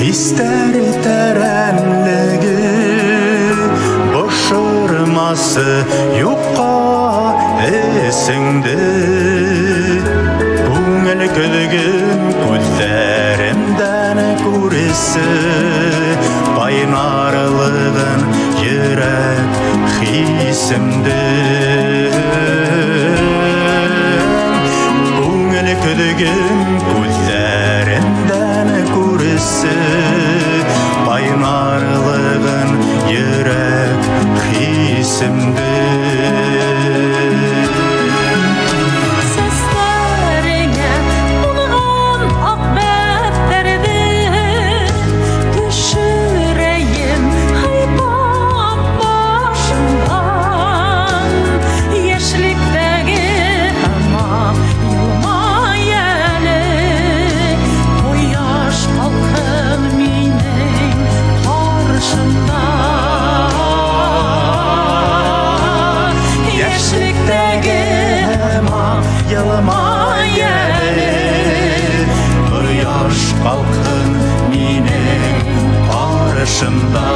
Hisler terenligi boşurması yokka esingde Көңіл күлгін көздерімден көресі Байнарлығын жүрек хисімді Көңіл күлгін көздерімден көресі Байнарлығын жүрек хисімді Yılıma gelir Yaş kalkın mine karşımda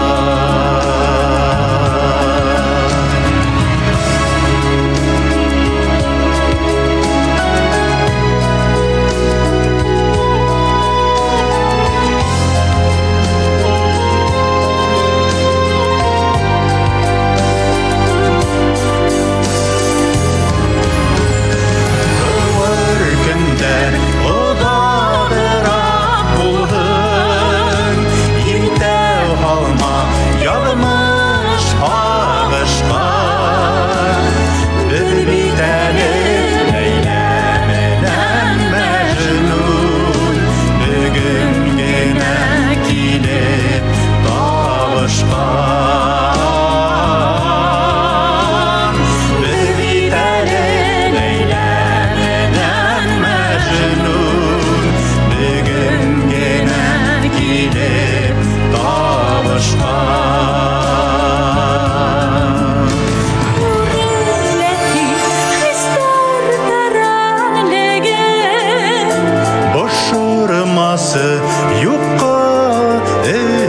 Yokka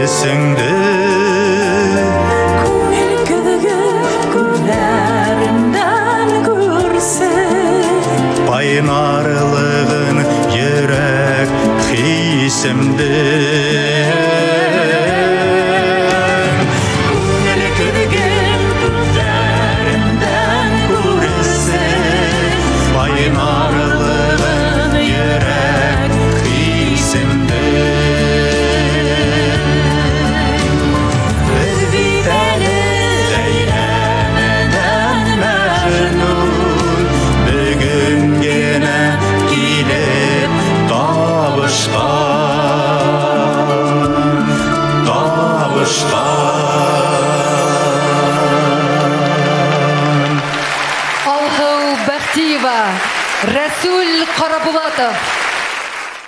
esingde Көңіл күлгін көздерімден көрсе Байнарлығын жүрек хисімде Көңіл күлгін көздерімден көрсе Байнарлығын жүрек хисімде Алху Бахтиева, Расул Карабулатов.